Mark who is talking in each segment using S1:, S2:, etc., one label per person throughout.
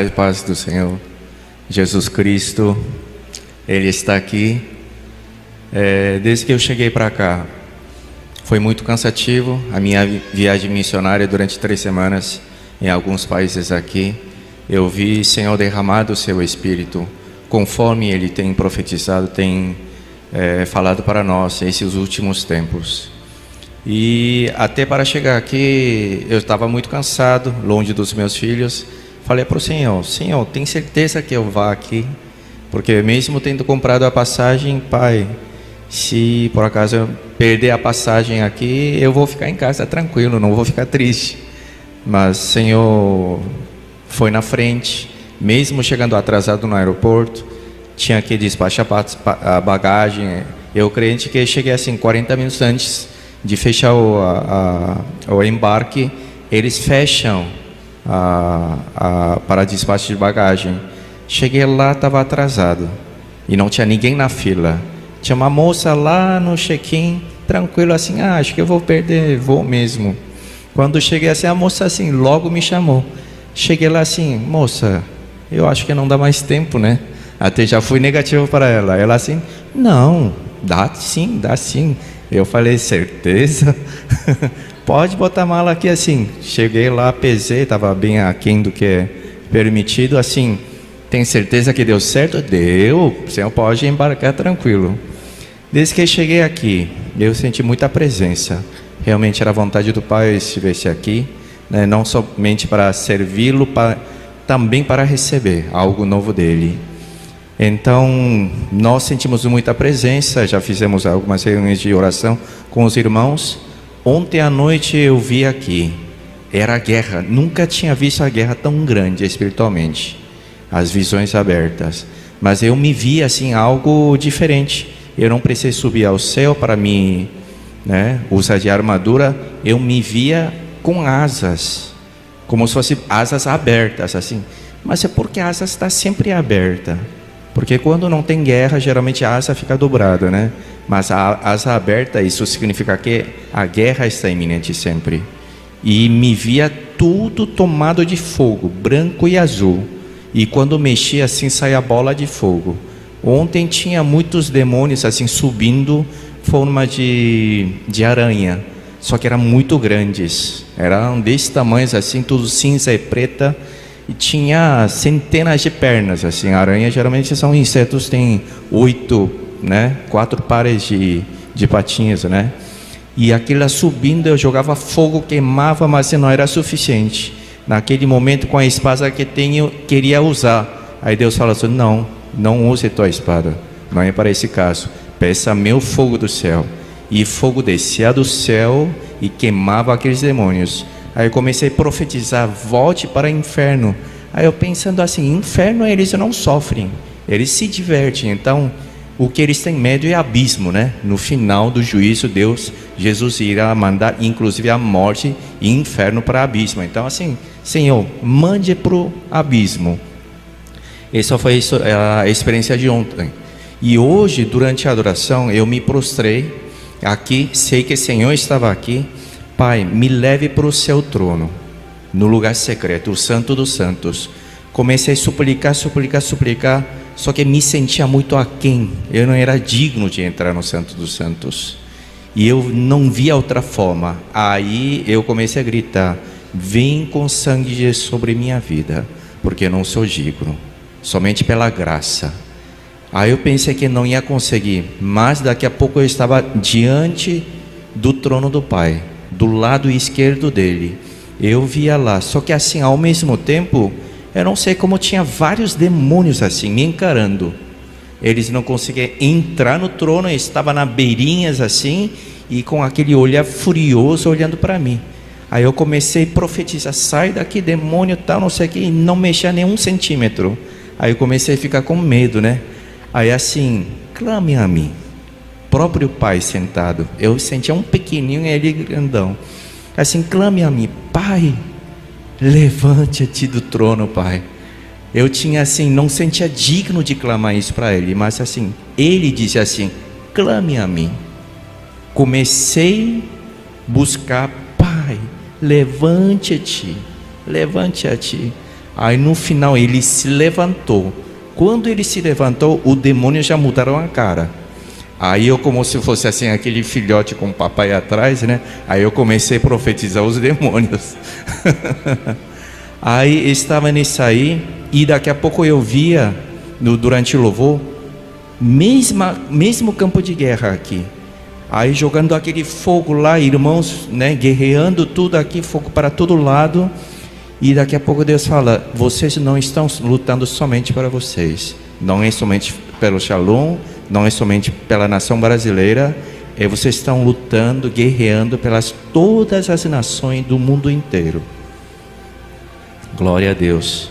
S1: Graça e paz do Senhor Jesus Cristo, Ele está aqui. Desde que eu cheguei para cá, foi muito cansativo a minha viagem missionária durante 3 semanas em alguns países aqui. Eu vi, Senhor, derramado o Seu Espírito, conforme Ele tem profetizado, tem falado para nós esses últimos tempos. E até para chegar aqui, eu estava muito cansado, longe dos meus filhos. Falei para o Senhor: Senhor, tem certeza que eu vá aqui? Porque mesmo tendo comprado a passagem, Pai, se por acaso eu perder a passagem aqui, eu vou ficar em casa tranquilo, não vou ficar triste. Mas Senhor foi na frente, mesmo chegando atrasado no aeroporto, tinha que despachar a bagagem. Eu crente que cheguei assim 40 minutos antes de fechar o embarque. Eles fecham para despacho de bagagem. Cheguei lá, estava atrasado e não tinha ninguém na fila. Tinha uma moça lá no check-in, tranquilo assim: acho que eu vou perder voo mesmo. Quando cheguei assim, a moça assim logo me chamou. Cheguei lá assim: moça, eu acho que não dá mais tempo, né? Até já fui negativo para ela. Ela assim: não, dá sim, dá sim. Eu falei: certeza? Pode botar a mala aqui assim. Cheguei lá, pesei, estava bem aquém do que é permitido. Assim: tem certeza que deu certo? Deu, o senhor pode embarcar tranquilo. Desde que cheguei aqui, eu senti muita presença. Realmente era a vontade do Pai estivesse aqui, né? Não somente para servi-lo, também para receber algo novo dele. Então, nós sentimos muita presença. Já fizemos algumas reuniões de oração com os irmãos. Ontem à noite eu vi aqui, era a guerra. Nunca tinha visto a guerra tão grande espiritualmente, as visões abertas. Mas eu me vi assim, algo diferente. Eu não precisei subir ao céu para me usar de armadura. Eu me via com asas, como se fossem asas abertas assim. Mas é porque a asa está sempre aberta. Porque quando não tem guerra, geralmente a asa fica dobrada, né? Mas a asa aberta, isso significa que a guerra está iminente sempre. E me via tudo tomado de fogo, branco e azul. E quando mexia assim, saía bola de fogo. Ontem tinha muitos demônios assim subindo, forma de aranha. Só que eram muito grandes. Eram desse tamanho assim, tudo cinza e preta. E tinha centenas de pernas assim. Aranha geralmente são insetos, tem 8, 4 pares de patinhas, né? E aquilo subindo, eu jogava fogo, queimava, mas não era suficiente. Naquele momento, com a espada que tenho, queria usar. Aí Deus falou assim: não use tua espada, não é para esse caso. Peça meu fogo do céu. E fogo descia do céu e queimava aqueles demônios. Aí eu comecei a profetizar: volte para o inferno. Aí eu pensando assim: inferno eles não sofrem, eles se divertem. Então o que eles têm medo é abismo, né? No final do juízo, Jesus irá mandar inclusive a morte e inferno para abismo. Então assim: Senhor, mande para o abismo. Essa foi a experiência de ontem. E hoje, durante a adoração, eu me prostrei aqui, sei que o Senhor estava aqui. Pai, me leve para o seu trono, no lugar secreto, o Santo dos Santos. Comecei a suplicar, só que me sentia muito aquém. Eu não era digno de entrar no Santo dos Santos. E eu não via outra forma. Aí eu comecei a gritar: vem com sangue de Jesus sobre minha vida, porque eu não sou digno, somente pela graça. Aí eu pensei que não ia conseguir, mas daqui a pouco eu estava diante do trono do Pai, do lado esquerdo dele. Eu via lá, só que assim, ao mesmo tempo, eu não sei como tinha vários demônios assim, me encarando. Eles não conseguiam entrar no trono, estavam na beirinhas assim, e com aquele olhar furioso olhando para mim. Aí eu comecei a profetizar: sai daqui, demônio, tal, não sei o que, e não mexia nem 1 centímetro. Aí eu comecei a ficar com medo, né? Aí assim: clame a mim. Próprio Pai sentado, eu sentia um pequenininho e ele grandão. Assim: clame a mim, Pai, levante-te do trono, Pai. Eu tinha assim, não sentia digno de clamar isso para ele, mas assim, ele disse assim: clame a mim. Comecei a buscar: Pai, levante-te, levante-te. Aí no final ele se levantou. Quando ele se levantou, o demônio já mudaram a cara. Aí eu, como se fosse assim, aquele filhote com o papai atrás, né? Aí eu comecei a profetizar os demônios. Aí estava nisso aí, e daqui a pouco eu via, durante o louvor, mesmo campo de guerra aqui. Aí jogando aquele fogo lá, irmãos, né? Guerreando tudo aqui, fogo para todo lado. E daqui a pouco Deus fala: vocês não estão lutando somente para vocês. Não é somente pelo Shalom, não é somente pela nação brasileira, vocês estão lutando, guerreando pelas todas as nações do mundo inteiro. Glória a Deus.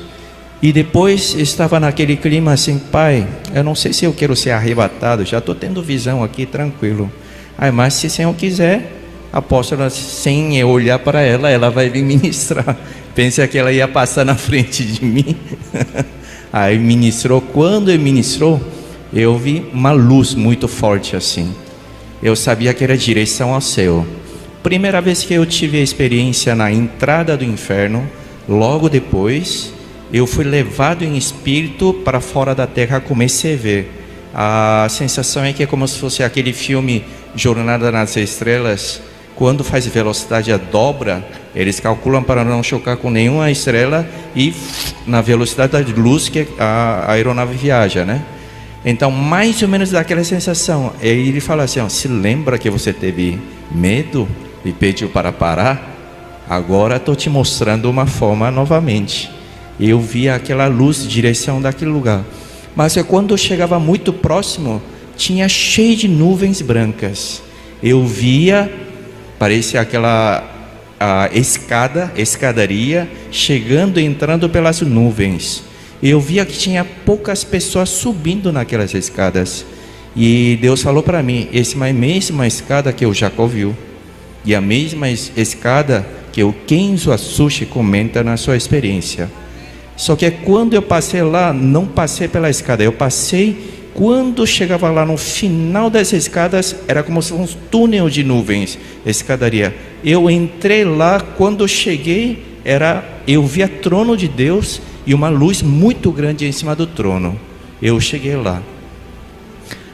S1: E depois estava naquele clima assim: pai, eu não sei se eu quero ser arrebatado, já estou tendo visão aqui, tranquilo. Mas se o Senhor quiser, a apóstola, sem eu olhar para ela, ela vai vir ministrar. Pensei que ela ia passar na frente de mim. Aí ministrou. Quando ele ministrou, eu vi uma luz muito forte assim. Eu sabia que era direção ao céu. Primeira vez que eu tive a experiência na entrada do inferno. Logo depois, eu fui levado em espírito para fora da terra. Comecei a ver. A sensação é que é como se fosse aquele filme Jornada nas Estrelas. Quando faz velocidade a dobra, eles calculam para não chocar com nenhuma estrela e na velocidade de luz que a aeronave viaja, né? Então, mais ou menos daquela sensação. Ele fala assim: se lembra que você teve medo e pediu para parar? Agora estou te mostrando uma forma novamente. Eu via aquela luz de direção daquele lugar. Mas quando eu chegava muito próximo, tinha cheio de nuvens brancas. Eu via, parecia aquela escadaria, chegando e entrando pelas nuvens. Eu via que tinha poucas pessoas subindo naquelas escadas. E Deus falou para mim: essa é a mesma escada que o Jacó viu. E a mesma escada que o Kenzo Asushi comenta na sua experiência. Só que quando eu passei lá, não passei pela escada. Eu passei, quando chegava lá no final das escadas, era como se fosse um túnel de nuvens, escadaria. Eu entrei lá, quando cheguei, eu via trono de Deus e uma luz muito grande em cima do trono. Eu cheguei lá.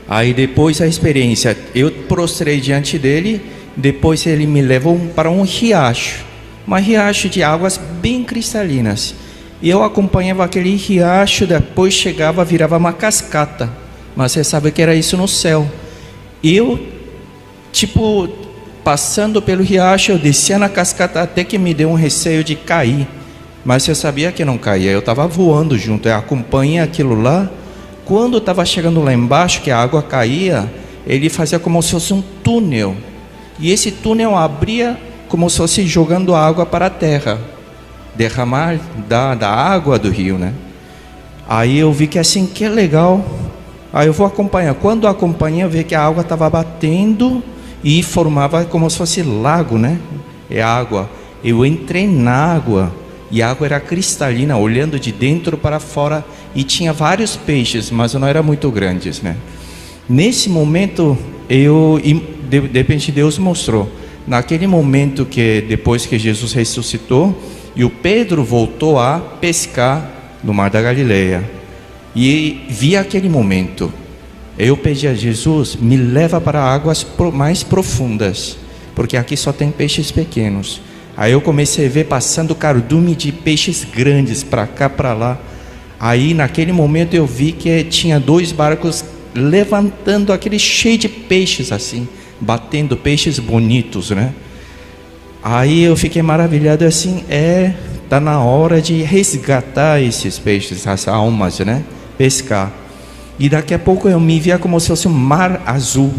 S1: Aí depois a experiência, eu prostrei diante dele. Depois ele me levou para um riacho de águas bem cristalinas. E eu acompanhava aquele riacho, depois chegava, virava uma cascata. Mas você sabe que era isso no céu. Eu, passando pelo riacho, eu descia na cascata até que me deu um receio de cair. Mas eu sabia que não caía, eu estava voando junto. Eu acompanhei aquilo lá. Quando estava chegando lá embaixo, que a água caía, ele fazia como se fosse um túnel. E esse túnel abria como se fosse jogando água para a terra, derramar da água do rio, né? Aí eu vi que assim, que legal. Aí eu vou acompanhar. Quando eu acompanhei, eu vi que a água estava batendo e formava como se fosse lago, né? É água. Eu entrei na água e a água era cristalina, olhando de dentro para fora, e tinha vários peixes, mas não eram muito grandes, né? Nesse momento, de repente Deus mostrou. Naquele momento que depois que Jesus ressuscitou, e o Pedro voltou a pescar no Mar da Galileia, e vi aquele momento. Eu pedi a Jesus: me leva para águas mais profundas, porque aqui só tem peixes pequenos. Aí eu comecei a ver passando cardume de peixes grandes para cá, para lá. Aí naquele momento eu vi que tinha 2 barcos levantando aquele cheio de peixes assim, batendo, peixes bonitos, né? Aí eu fiquei maravilhado assim: tá na hora de resgatar esses peixes, as almas, né? Pescar. E daqui a pouco eu me via como se fosse um mar azul.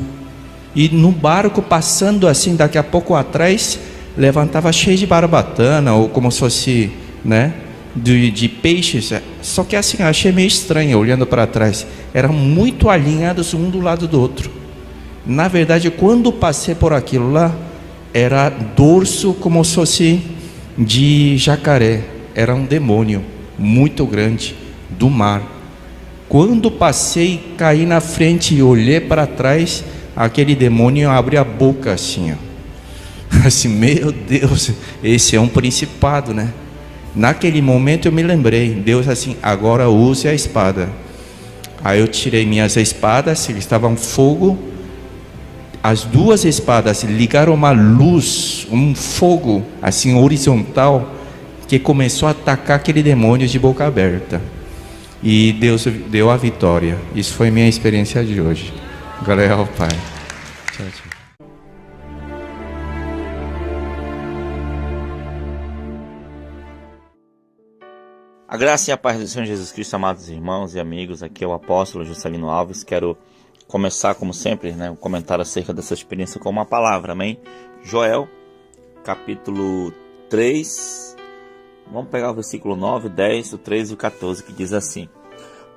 S1: E no barco passando assim, daqui a pouco atrás, levantava cheio de barbatana, ou como se fosse, né? De peixes. Só que assim, achei meio estranho olhando para trás. Eram muito alinhados um do lado do outro. Na verdade, quando passei por aquilo lá, era dorso como se fosse de jacaré. Era um demônio muito grande do mar. Quando passei, caí na frente e olhei para trás, aquele demônio abre a boca assim, ó. Assim, meu Deus, esse é um principado, né? Naquele momento eu me lembrei, Deus assim, agora use a espada. Aí eu tirei minhas espadas, eles estavam fogo. As duas espadas ligaram uma luz, um fogo assim horizontal, que começou a atacar aquele demônio de boca aberta. E Deus deu a vitória. Isso foi minha experiência de hoje. Glória ao Pai. Tchau, tchau.
S2: A graça e a paz do Senhor Jesus Cristo, amados irmãos e amigos, aqui é o apóstolo Juscelino Alves. Quero começar, como sempre, um comentário acerca dessa experiência com uma palavra, amém? Joel, capítulo 3, vamos pegar o versículo 9, 10, o 13 e o 14, que diz assim: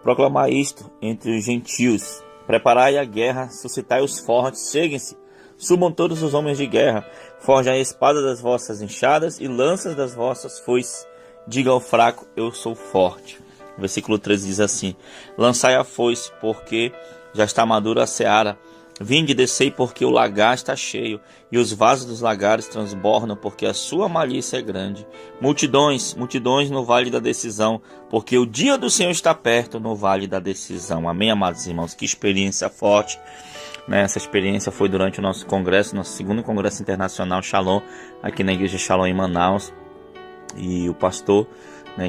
S2: proclamai isto entre os gentios, preparai a guerra, suscitai os fortes, cheguem-se, subam todos os homens de guerra, forjai a espada das vossas enxadas e lanças das vossas foices. Diga ao fraco, eu sou forte. O versículo 13 diz assim: lançai a foice, porque já está madura a seara. Vinde e descei, porque o lagar está cheio, e os vasos dos lagares transbordam, porque a sua malícia é grande. Multidões, multidões no vale da decisão, porque o dia do Senhor está perto no vale da decisão. Amém, amados irmãos? Que experiência forte. Essa experiência foi durante o nosso congresso, nosso segundo congresso internacional Shalom, aqui na igreja Shalom em Manaus. E o pastor,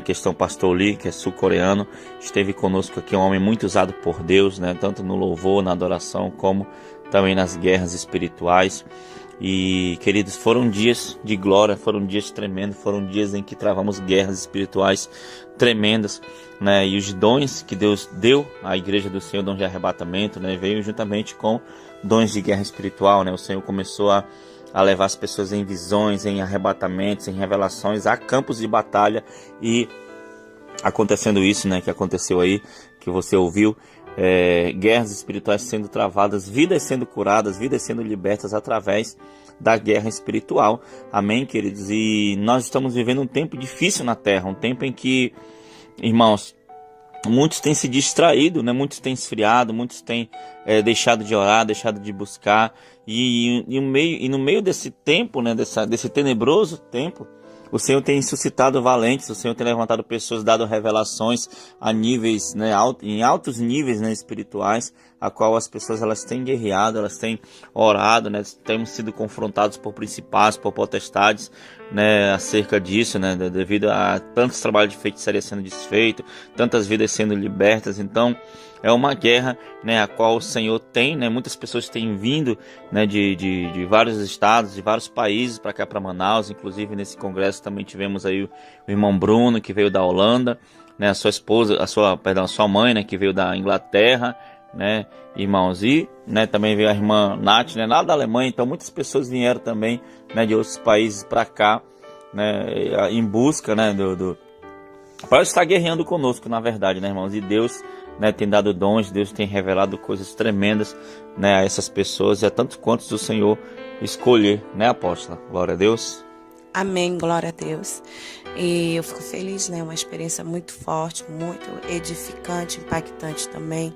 S2: questão pastor Lee, que é sul-coreano, esteve conosco aqui, um homem muito usado por Deus, tanto no louvor, na adoração, como também nas guerras espirituais. E, queridos, foram dias de glória, foram dias tremendos, foram dias em que travamos guerras espirituais tremendas, e os dons que Deus deu à igreja do Senhor, dons de arrebatamento, veio juntamente com dons de guerra espiritual. O Senhor começou a levar as pessoas em visões, em arrebatamentos, em revelações, a campos de batalha. E acontecendo isso, que aconteceu aí, que você ouviu, guerras espirituais sendo travadas, vidas sendo curadas, vidas sendo libertas através da guerra espiritual. Amém, queridos? E nós estamos vivendo um tempo difícil na Terra, um tempo em que, irmãos, muitos têm se distraído, muitos têm esfriado, muitos têm deixado de orar, deixado de buscar. E no meio desse tempo, desse tenebroso tempo, o Senhor tem suscitado valentes, o Senhor tem levantado pessoas, dado revelações a níveis, em altos níveis espirituais, a qual as pessoas elas têm guerreado, elas têm orado, temos sido confrontados por principados, por potestades, acerca disso, devido a tantos trabalhos de feitiçaria sendo desfeito, tantas vidas sendo libertas. Então é uma guerra, a qual o Senhor tem, muitas pessoas têm vindo, de vários estados, de vários países para cá, para Manaus. Inclusive nesse congresso também tivemos aí o irmão Bruno, que veio da Holanda, a sua esposa, a sua mãe, que veio da Inglaterra, irmãos, e também veio a irmã Nath, lá da Alemanha. Então muitas pessoas vieram também, de outros países para cá, em busca, para estar guerreando conosco, na verdade, irmãos. E Deus, tem dado dons, Deus tem revelado coisas tremendas, a essas pessoas e a tantos quantos o Senhor escolher, apóstola? Glória a Deus.
S3: Amém, glória a Deus. E eu fico feliz, uma experiência muito forte, muito edificante, impactante também,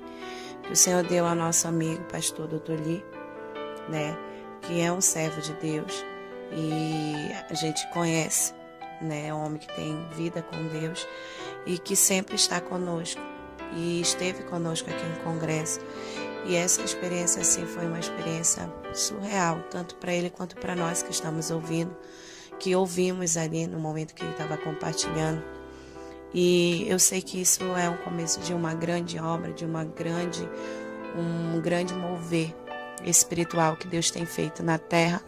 S3: que o Senhor deu ao nosso amigo, pastor Dr. Lee, que é um servo de Deus e a gente conhece, é um homem que tem vida com Deus e que sempre está conosco. E esteve conosco aqui no congresso. E essa experiência, assim, foi uma experiência surreal, tanto para ele quanto para nós que estamos ouvindo, que ouvimos ali no momento que ele estava compartilhando. E eu sei que isso é o começo de uma grande obra, de um grande mover espiritual que Deus tem feito na terra,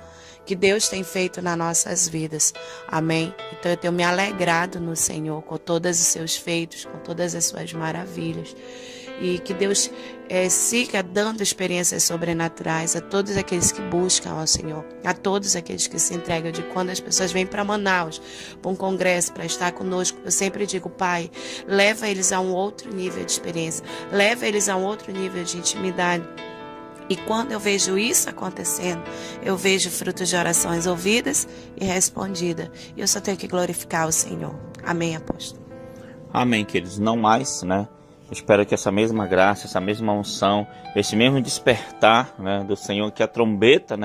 S3: que Deus tem feito nas nossas vidas. Amém? Então eu tenho me alegrado no Senhor com todos os seus feitos, com todas as suas maravilhas. E que Deus siga dando experiências sobrenaturais a todos aqueles que buscam ao Senhor, a todos aqueles que se entregam. De quando as pessoas vêm para Manaus, para um congresso, para estar conosco, eu sempre digo: Pai, leva eles a um outro nível de experiência, leva eles a um outro nível de intimidade. E quando eu vejo isso acontecendo, eu vejo frutos de orações ouvidas e respondidas. E eu só tenho que glorificar o Senhor. Amém, apóstolo?
S2: Amém, queridos. Não mais, Eu espero que essa mesma graça, essa mesma unção, esse mesmo despertar, do Senhor, que a trombeta,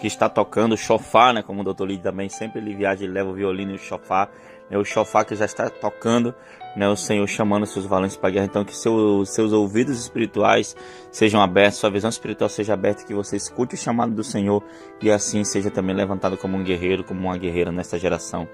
S2: que está tocando, o chofar, como o Dr. Lee também, sempre ele viaja, ele leva o violino e o chofar, o chofar que já está tocando, o Senhor chamando seus valentes para a guerra. Então que seus ouvidos espirituais sejam abertos, sua visão espiritual seja aberta, que você escute o chamado do Senhor e assim seja também levantado como um guerreiro, como uma guerreira nesta geração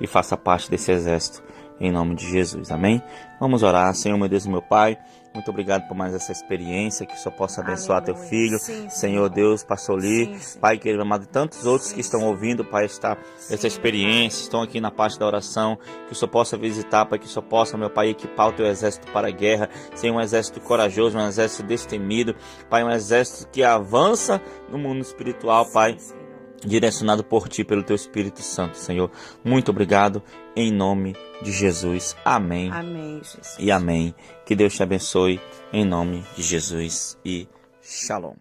S2: e faça parte desse exército, em nome de Jesus, amém? Vamos orar. Senhor, meu Deus e meu Pai, muito obrigado por mais essa experiência, que o Senhor possa abençoar teu filho, sim, Senhor Deus, pastor Li, Pai querido amado, e tantos outros que estão ouvindo, Pai, essa experiência, estão aqui na parte da oração, que o Senhor possa visitar, Pai, que o Senhor possa, meu Pai, equipar o teu exército para a guerra, ser um exército corajoso, um exército destemido, Pai, um exército que avança no mundo espiritual, Pai, direcionado por Ti, pelo Teu Espírito Santo, Senhor. Muito obrigado, em nome de Jesus. Amém.
S3: Amém, Jesus.
S2: E amém. Que Deus te abençoe, em nome de Jesus e Shalom.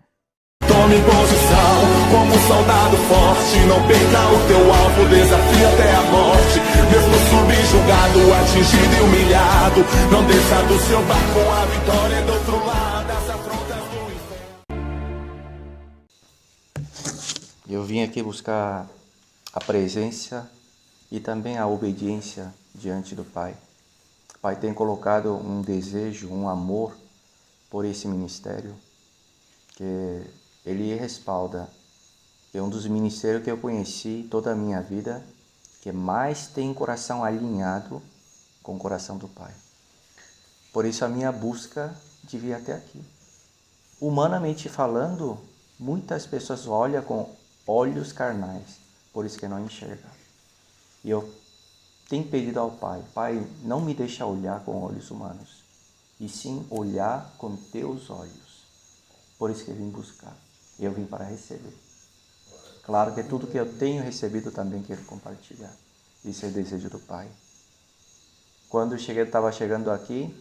S4: Tome posição como um soldado forte, não perca o teu alvo, desafie até a morte. Mesmo subjugado, atingido e humilhado, não desça do seu barco, a vitória é do outro lado das afrontas do inferno.
S1: Eu vim aqui buscar a presença e também a obediência diante do Pai. O Pai tem colocado um desejo, um amor por esse ministério, que Ele respalda. É um dos ministérios que eu conheci toda a minha vida, que mais tem coração alinhado com o coração do Pai. Por isso a minha busca de vir até aqui. Humanamente falando, muitas pessoas olham com olhos carnais, por isso que não enxergam. E eu tenho pedido ao Pai, Pai, não me deixa olhar com olhos humanos, e sim olhar com teus olhos. Por isso que eu vim buscar, eu vim para receber. Claro que tudo que eu tenho recebido também quero compartilhar. Isso é o desejo do Pai. Quando eu estava chegando aqui,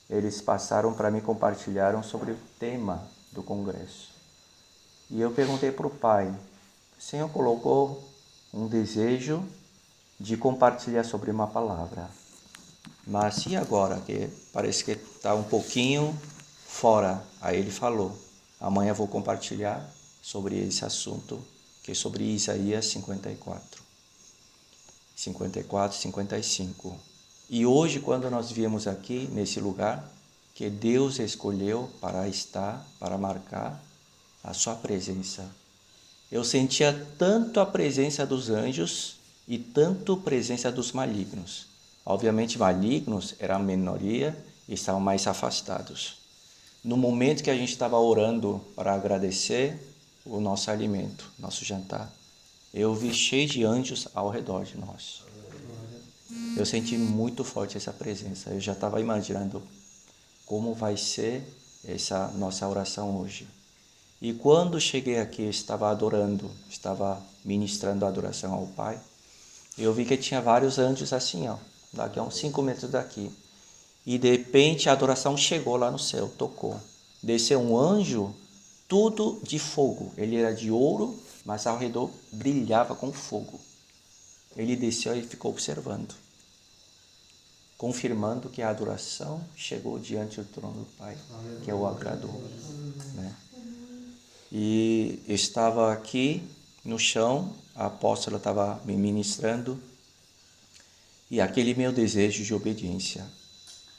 S1: eles passaram para mim, compartilharam sobre o tema do congresso. E eu perguntei para o Pai, o Senhor colocou um desejo de compartilhar sobre uma palavra. Mas e agora? Que parece que está um pouquinho fora. Aí ele falou, amanhã vou compartilhar sobre esse assunto, que é sobre Isaías 54, 55. E hoje, quando nós viemos aqui, nesse lugar, que Deus escolheu para estar, para marcar a sua presença, eu sentia tanto a presença dos anjos e tanto a presença dos malignos. Obviamente, malignos eram a minoria e estavam mais afastados. No momento que a gente estava orando para agradecer o nosso alimento, nosso jantar, eu vi cheio de anjos ao redor de nós. Eu senti muito forte essa presença. Eu já estava imaginando como vai ser essa nossa oração hoje. E quando cheguei aqui, estava adorando, estava ministrando a adoração ao Pai, eu vi que tinha vários anjos assim, daqui a uns 5 metros daqui. E de repente a adoração chegou lá no céu, tocou. Desceu um anjo, tudo de fogo. Ele era de ouro, mas ao redor brilhava com fogo. Ele desceu e ficou observando, confirmando que a adoração chegou diante do trono do Pai, que é o agradou, né? E eu estava aqui no chão, a apóstola estava me ministrando, e aquele meu desejo de obediência.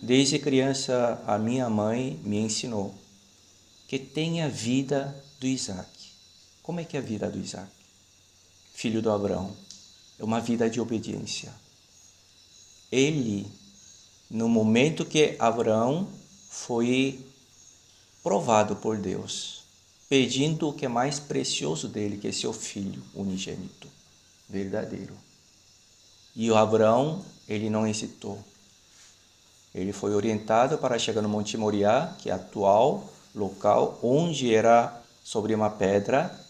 S1: Desde criança, a minha mãe me ensinou que tenha a vida do Isaac. Como é que é a vida do Isaac? Filho do Abraão. É uma vida de obediência. Ele, no momento que Abraão foi provado por Deus, pedindo o que é mais precioso dele, que é seu filho unigênito, verdadeiro. E o Abraão, ele não hesitou. Ele foi orientado para chegar no Monte Moriá, que é o atual local onde era sobre uma pedra,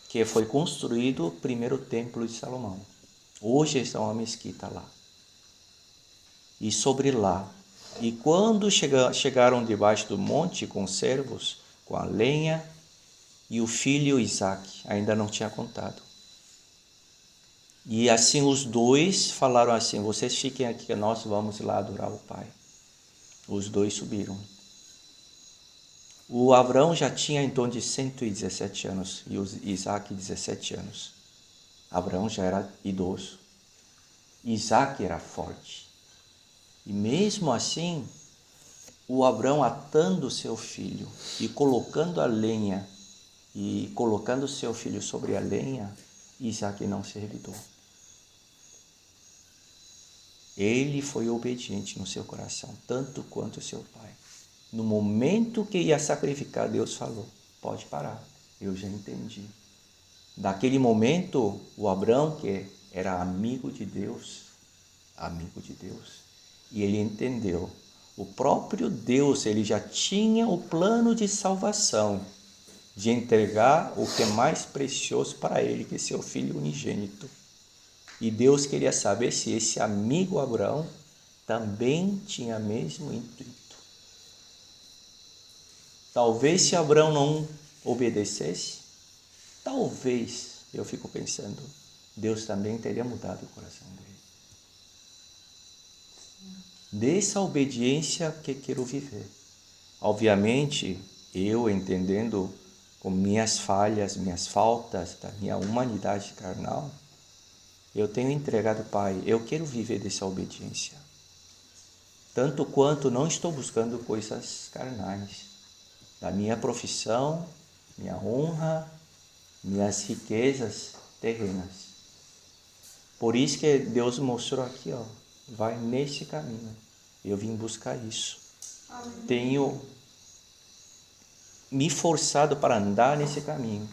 S1: que foi construído o primeiro templo de Salomão. Hoje está uma mesquita lá. E sobre lá. E quando chegaram debaixo do monte com os servos, com a lenha, e o filho Isaac ainda não tinha contado. E assim os dois falaram assim, vocês fiquem aqui que nós vamos lá adorar o Pai. Os dois subiram. O Abraão já tinha em torno de 117 anos e o Isaac 17 anos. Abraão já era idoso.
S5: Isaac era forte. E mesmo assim, o Abraão atando seu filho e colocando a lenha, e colocando seu filho sobre a lenha, Isaac não se revidou. Ele foi obediente no seu coração, tanto quanto seu pai. No momento que ia sacrificar, Deus falou, pode parar, eu já entendi. Naquele momento, o Abraão, que era amigo de Deus, e ele entendeu, o próprio Deus, ele já tinha o plano de salvação, de entregar o que é mais precioso para ele, que é seu filho unigênito. E Deus queria saber se esse amigo Abraão também tinha o mesmo intuito. Talvez se Abraão não obedecesse, talvez, eu fico pensando, Deus também teria mudado o coração dele. Dessa obediência que quero viver. Obviamente, eu entendendo com minhas falhas, minhas faltas, da minha humanidade carnal, eu tenho entregado, Pai, eu quero viver dessa obediência. Tanto quanto não estou buscando coisas carnais, da minha profissão, minha honra, minhas riquezas terrenas. Por isso que Deus mostrou aqui, ó, vai nesse caminho. Eu vim buscar isso. Amém. Tenho me forçado para andar nesse caminho.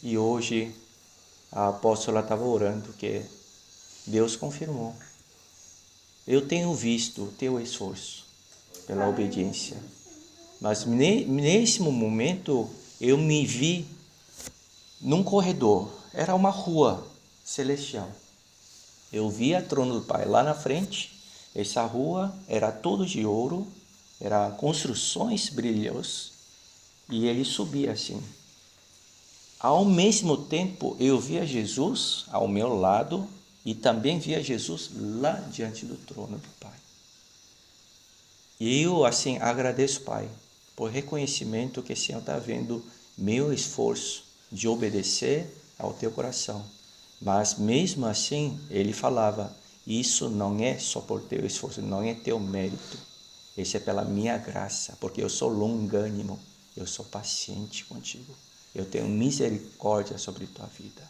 S5: E hoje a apóstola estava orando que Deus confirmou. Eu tenho visto o teu esforço pela obediência. Mas nesse momento eu me vi num corredor. Era uma rua celestial. Eu vi a trono do Pai lá na frente. Essa rua era toda de ouro, eram construções brilhosas, e ele subia assim. Ao mesmo tempo, eu via Jesus ao meu lado e também via Jesus lá diante do trono do Pai. E eu, assim, agradeço, Pai, por reconhecimento que o Senhor está vendo meu esforço de obedecer ao teu coração. Mas mesmo assim, ele falava, isso não é só por teu esforço, não é teu mérito. Isso é pela minha graça, porque eu sou longânimo, eu sou paciente contigo. Eu tenho misericórdia sobre tua vida.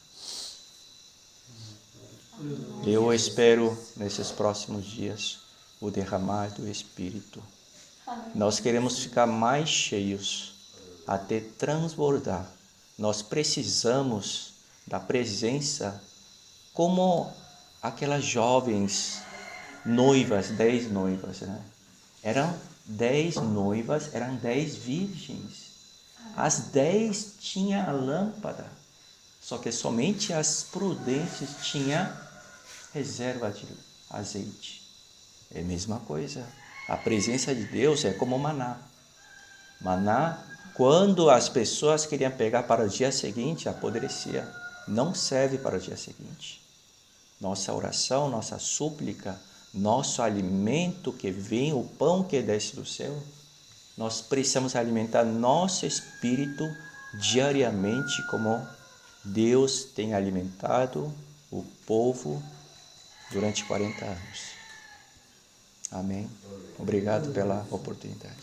S5: Eu espero, nesses próximos dias, o derramar do Espírito. Nós queremos ficar mais cheios, até transbordar. Nós precisamos da presença como aquelas jovens noivas, 10 noivas, né? Eram 10 noivas, eram 10 virgens. As 10 tinham a lâmpada, só que somente as prudentes tinham reserva de azeite. É a mesma coisa. A presença de Deus é como maná. Maná, quando as pessoas queriam pegar para o dia seguinte, apodrecia. Não serve para o dia seguinte. Nossa oração, nossa súplica, nosso alimento que vem, o pão que desce do céu, nós precisamos alimentar nosso espírito diariamente, como Deus tem alimentado o povo durante 40 anos. Amém. Obrigado pela oportunidade.